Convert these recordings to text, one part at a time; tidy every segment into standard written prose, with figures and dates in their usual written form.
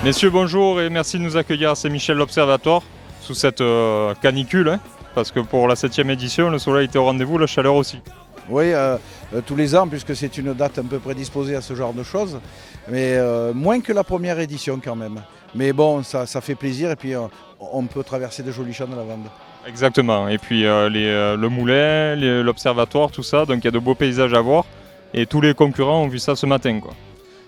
Messieurs, bonjour et merci de nous accueillir à Saint-Michel l'Observatoire sous cette canicule, hein, parce que pour la 7e édition, le soleil était au rendez-vous, la chaleur aussi. Oui, tous les ans, puisque c'est une date un peu prédisposée à ce genre de choses, mais moins que la première édition quand même. Mais bon, ça fait plaisir et puis on peut traverser de jolis champs de lavande. Exactement, et puis le moulin, l'observatoire, tout ça, donc il y a de beaux paysages à voir et tous les concurrents ont vu ça ce matin, quoi.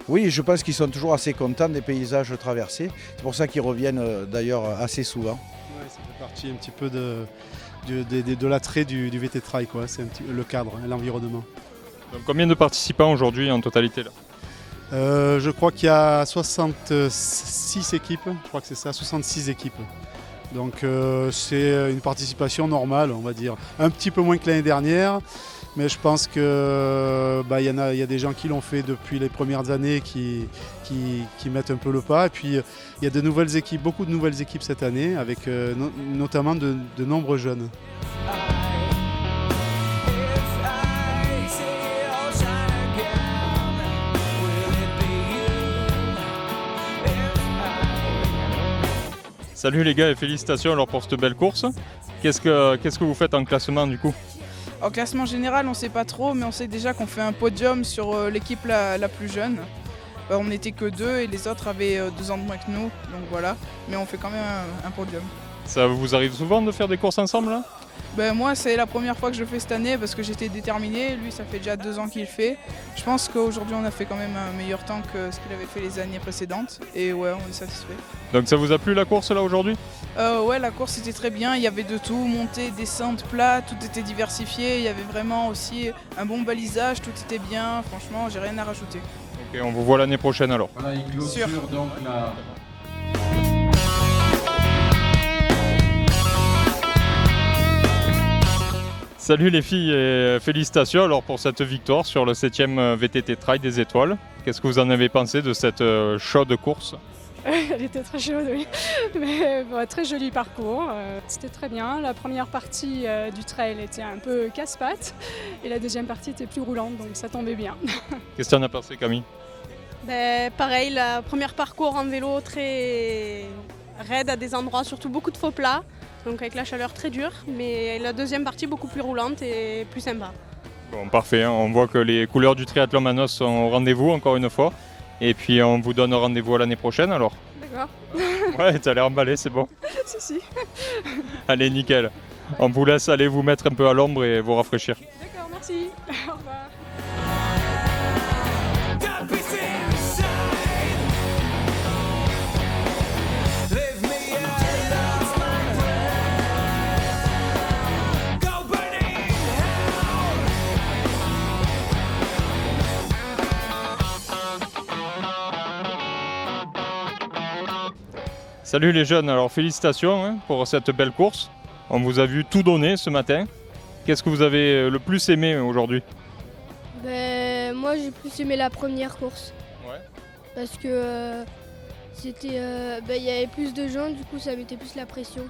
Oui, je pense qu'ils sont toujours assez contents des paysages traversés. C'est pour ça qu'ils reviennent d'ailleurs assez souvent. Ouais, ça fait partie un petit peu de l'attrait du VT Trail, quoi. C'est le cadre, l'environnement. Donc combien de participants aujourd'hui en totalité là ? Je crois qu'il y a 66 équipes, je crois que c'est ça, 66 équipes. Donc c'est une participation normale, on va dire. Un petit peu moins que l'année dernière. Mais je pense qu'il y a des gens qui l'ont fait depuis les premières années qui mettent un peu le pas. Et puis il y a de nouvelles équipes, beaucoup de nouvelles équipes cette année, avec notamment de nombreux jeunes. Salut les gars et félicitations alors pour cette belle course. Qu'est-ce que vous faites en classement du coup ? En classement général, on ne sait pas trop, mais on sait déjà qu'on fait un podium sur l'équipe la plus jeune. On n'était que 2 et les autres avaient 2 ans de moins que nous, donc voilà. Mais on fait quand même un podium. Ça vous arrive souvent de faire des courses ensemble là ? Moi, c'est la première fois que je le fais cette année parce que j'étais déterminé. Lui, ça fait déjà 2 ans qu'il le fait. Je pense qu'aujourd'hui, on a fait quand même un meilleur temps que ce qu'il avait fait les années précédentes. Et ouais, on est satisfait. Donc ça vous a plu la course là aujourd'hui ? Ouais, la course était très bien. Il y avait de tout, montée, descente, plat, tout était diversifié. Il y avait vraiment aussi un bon balisage, tout était bien. Franchement, j'ai rien à rajouter. Ok, on vous voit l'année prochaine alors. Voilà, il clôture donc la... Salut les filles et félicitations alors pour cette victoire sur le 7e VTT Trail des Étoiles. Qu'est-ce que vous en avez pensé de cette chaude course ? Elle était très chaude, oui. Mais très joli parcours. C'était très bien. La première partie du trail était un peu casse-pattes et la deuxième partie était plus roulante, donc ça tombait bien. Qu'est-ce que tu en as pensé Camille ? Pareil, la première parcours en vélo très raide à des endroits, surtout beaucoup de faux plats. Donc avec la chaleur très dure, mais la deuxième partie beaucoup plus roulante et plus sympa. Bon, parfait, hein. On voit que les couleurs du triathlon Manos sont au rendez-vous encore une fois. Et puis on vous donne rendez-vous à l'année prochaine alors. D'accord. Ouais, t'as l'air emballé, c'est bon. Si. Allez, nickel. On vous laisse aller vous mettre un peu à l'ombre et vous rafraîchir. D'accord, merci. Au revoir. Salut les jeunes, alors félicitations hein, pour cette belle course. On vous a vu tout donner ce matin. Qu'est-ce que vous avez le plus aimé aujourd'hui ? Moi j'ai plus aimé la première course. Ouais. Parce que c'était, il y avait plus de gens, du coup ça mettait plus la pression.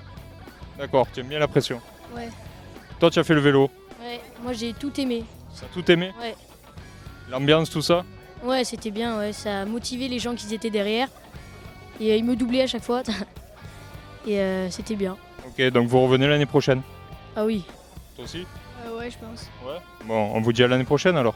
D'accord, tu aimes bien la pression. Ouais. Toi tu as fait le vélo. Ouais, Ouais, moi j'ai tout aimé. Ça a tout aimé? Ouais. L'ambiance, tout ça? Ouais, c'était bien, ouais. Ça a motivé les gens qui étaient derrière. Et ils me doublaient à chaque fois. Et c'était bien. Ok, donc vous revenez l'année prochaine? Ah oui. Toi aussi? Ouais, je pense. Ouais. Bon, on vous dit à l'année prochaine alors.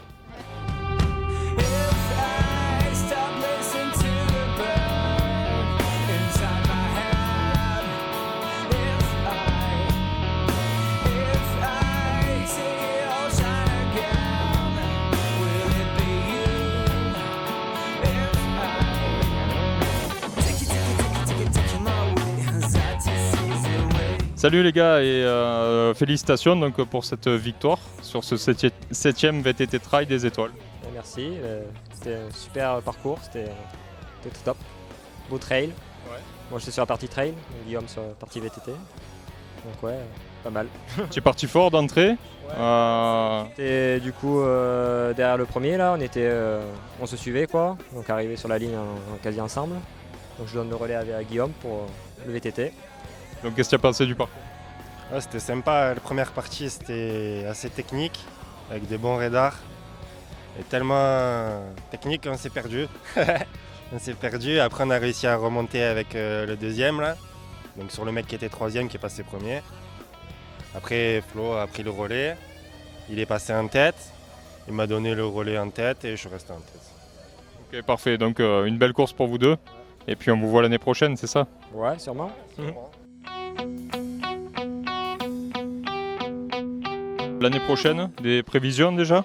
Salut les gars et félicitations donc, pour cette victoire sur ce 7e VTT Trail des Étoiles. Merci, c'était un super parcours, c'était tout top. Beau trail. Ouais. Moi j'étais sur la partie trail, Guillaume sur la partie VTT. Donc ouais, pas mal. Tu es parti fort d'entrée. Et du coup derrière le premier là, on se suivait quoi. Donc arrivé sur la ligne quasi ensemble. Donc je donne le relais à Guillaume pour le VTT. Donc qu'est-ce que tu as pensé du parcours? Ouais, c'était sympa, la première partie c'était assez technique, avec des bons radars. Et tellement technique qu'on s'est perdu. On s'est perdu, après on a réussi à remonter avec le deuxième là. Donc sur le mec qui était troisième qui est passé premier. Après Flo a pris le relais, il est passé en tête, il m'a donné le relais en tête et je suis resté en tête. Ok, parfait, donc une belle course pour vous deux. Et puis on vous voit l'année prochaine, c'est ça? Ouais, sûrement. L'année prochaine, des prévisions déjà?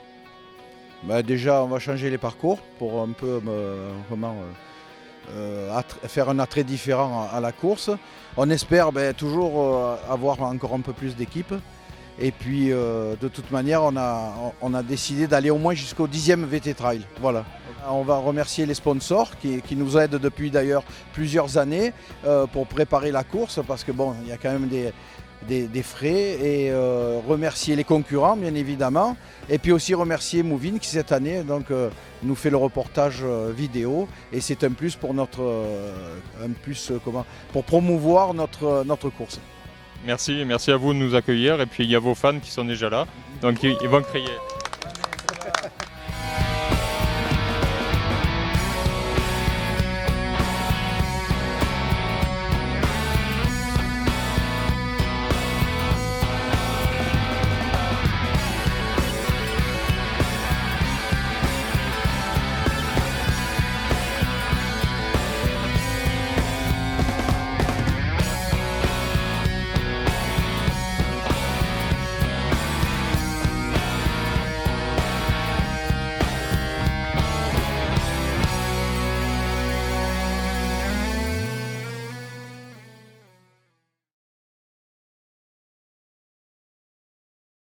Déjà, on va changer les parcours pour un peu faire un attrait différent à la course. On espère toujours avoir encore un peu plus d'équipes. Et puis, de toute manière, on a décidé d'aller au moins jusqu'au 10e VT Trail. Voilà. On va remercier les sponsors qui nous aident depuis d'ailleurs plusieurs années pour préparer la course parce que bon, il y a quand même des frais et remercier les concurrents bien évidemment et puis aussi remercier Movin qui cette année donc nous fait le reportage vidéo et c'est un plus pour pour promouvoir notre course. Merci à vous de nous accueillir et puis il y a vos fans qui sont déjà là donc ils vont crier.